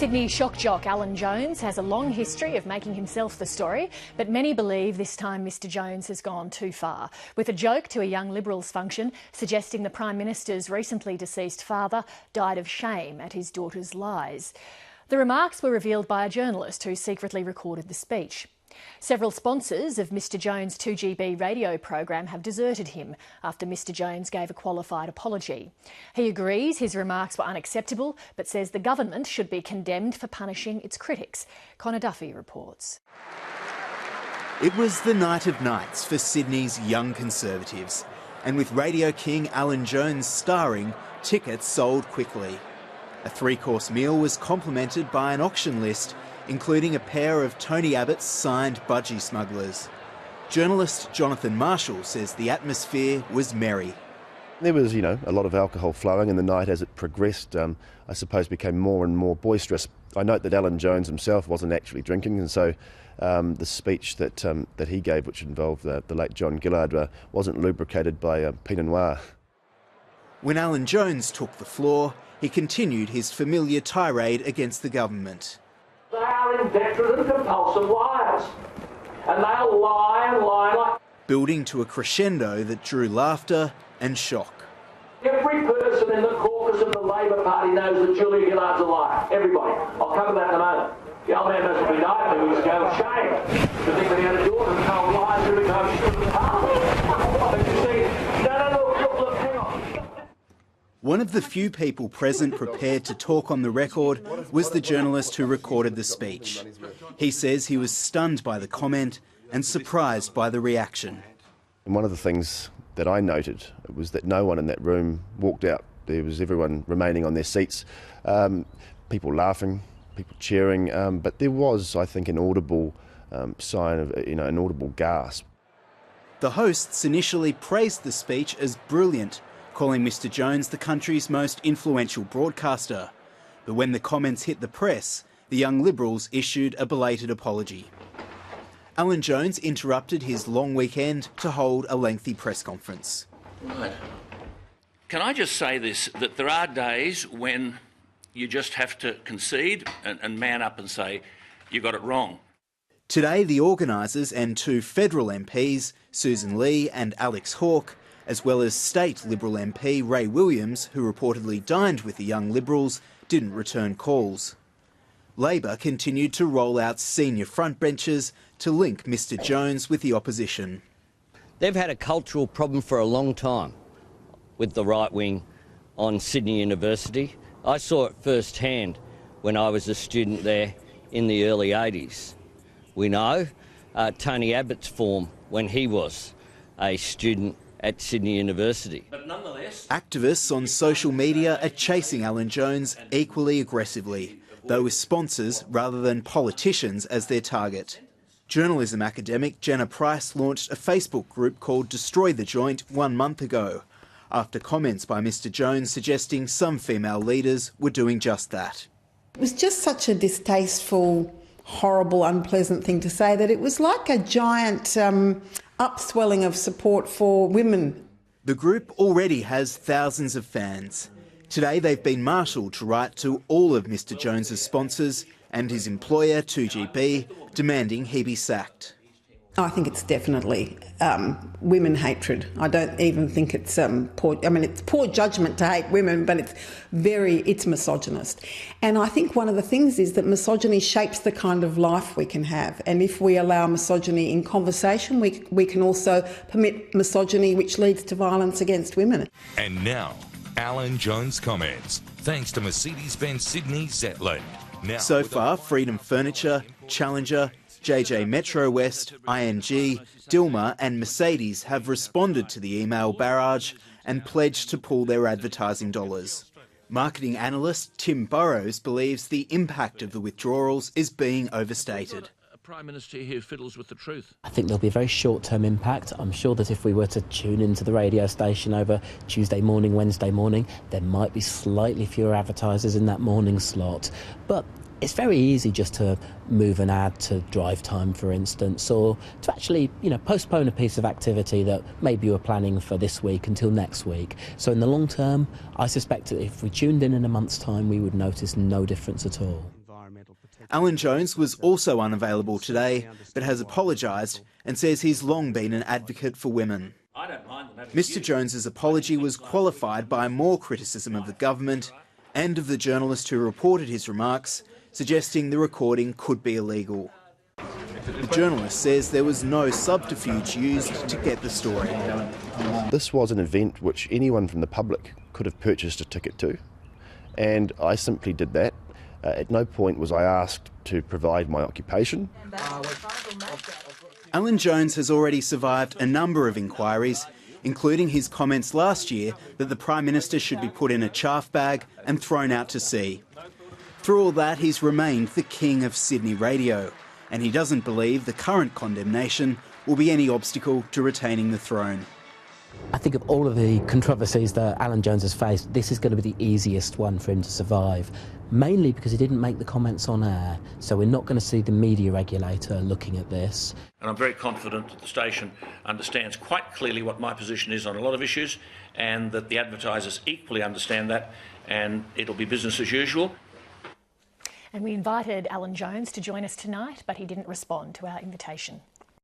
Sydney shock jock Alan Jones has a long history of making himself the story, but many believe this time Mr Jones has gone too far, with a joke to a Young Liberals function suggesting the Prime Minister's recently deceased father died of shame at his daughter's lies. The remarks were revealed by a journalist who secretly recorded the speech. Several sponsors of Mr Jones' 2GB radio program have deserted him after Mr Jones gave a qualified apology. He agrees his remarks were unacceptable, but says the government should be condemned for punishing its critics. Connor Duffy reports. It was the night of nights for Sydney's young Conservatives, and with radio king Alan Jones starring, tickets sold quickly. A three-course meal was complemented by an auction list including a pair of Tony Abbott's signed budgie smugglers. Journalist Jonathan Marshall says the atmosphere was merry. There was, a lot of alcohol flowing, and the night as it progressed, I suppose, became more and more boisterous. I note that Alan Jones himself wasn't actually drinking, and so the speech that he gave, which involved the late John Gillard, wasn't lubricated by Pinot Noir. When Alan Jones took the floor, he continued his familiar tirade against the government. They are inveterate and compulsive liars, and they'll lie and lie like... Building to a crescendo that drew laughter and shock. Every person in the caucus of the Labor Party knows that Julia Gillard's a liar. Everybody. I'll come to that in a moment. The old man must have been open, he was going, shame to think that he had a daughter and told lies to go to the parliament. But you see, look, hang on. One of the few people present prepared to talk on the record was the journalist who recorded the speech. He says he was stunned by the comment and surprised by the reaction. And one of the things that I noted was that no one in that room walked out. There was everyone remaining on their seats, people laughing, people cheering, but there was, I think, an audible sign of, an audible gasp. The hosts initially praised the speech as brilliant, calling Mr Jones the country's most influential broadcaster. But when the comments hit the press, the Young Liberals issued a belated apology. Alan Jones interrupted his long weekend to hold a lengthy press conference. Right. Can I just say this, that there are days when you just have to concede and man up and say, you got it wrong. Today, the organisers and two federal MPs, Susan Lee and Alex Hawke, as well as state Liberal MP Ray Williams, who reportedly dined with the Young Liberals, didn't return calls. Labor continued to roll out senior frontbenchers to link Mr Jones with the opposition. They've had a cultural problem for a long time with the right wing on Sydney University. I saw it firsthand when I was a student there in the early 80s. We know Tony Abbott's form when he was a student at Sydney University. But nonetheless, activists on social media are chasing Alan Jones equally aggressively, though with sponsors rather than politicians as their target. Journalism academic Jenna launched a Facebook group called Destroy the Joint 1 month ago, after comments by Mr Jones suggesting some female leaders were doing just that. It was just such a distasteful, horrible, unpleasant thing to say that it was like a giant upswelling of support for women. The group already has thousands of fans. Today they've been marshalled to write to all of Mr Jones's sponsors and his employer 2GB, demanding he be sacked. I think it's definitely women hatred. I don't even think it's it's poor judgment to hate women, but it's misogynist. And I think one of the things is that misogyny shapes the kind of life we can have. And if we allow misogyny in conversation, we can also permit misogyny which leads to violence against women. And now, Alan Jones comments, thanks to Mercedes-Benz Sydney Zetland. Now, so far, Freedom Furniture, Challenger, JJ Metro West, ING, Dilmah and Mercedes have responded to the email barrage and pledged to pool their advertising dollars. Marketing analyst Tim Burrowes believes the impact of the withdrawals is being overstated. a Prime Minister who fiddles with the truth. I think there'll be a very short-term impact. I'm sure that if we were to tune into the radio station over Tuesday morning, Wednesday morning, there might be slightly fewer advertisers in that morning slot. But it's very easy just to move an ad to drive time, for instance, or to actually, postpone a piece of activity that maybe you were planning for this week until next week. So in the long term, I suspect that if we tuned in a month's time, we would notice no difference at all. Alan Jones was also unavailable today, but has apologised and says he's long been an advocate for women. I don't mind them having Mr Jones's apology was qualified by more criticism of the government and of the journalist who reported his remarks, suggesting the recording could be illegal. The journalist says there was no subterfuge used to get the story. This was an event which anyone from the public could have purchased a ticket to, and I simply did that. At no point was I asked to provide my occupation. Alan Jones has already survived a number of inquiries, including his comments last year that the Prime Minister should be put in a chaff bag and thrown out to sea. Through all that, he's remained the king of Sydney radio, and he doesn't believe the current condemnation will be any obstacle to retaining the throne. I think of all of the controversies that Alan Jones has faced, this is going to be the easiest one for him to survive, mainly because he didn't make the comments on air, so we're not going to see the media regulator looking at this. And I'm very confident that the station understands quite clearly what my position is on a lot of issues, and that the advertisers equally understand that, and it'll be business as usual. And we invited Alan Jones to join us tonight, but he didn't respond to our invitation.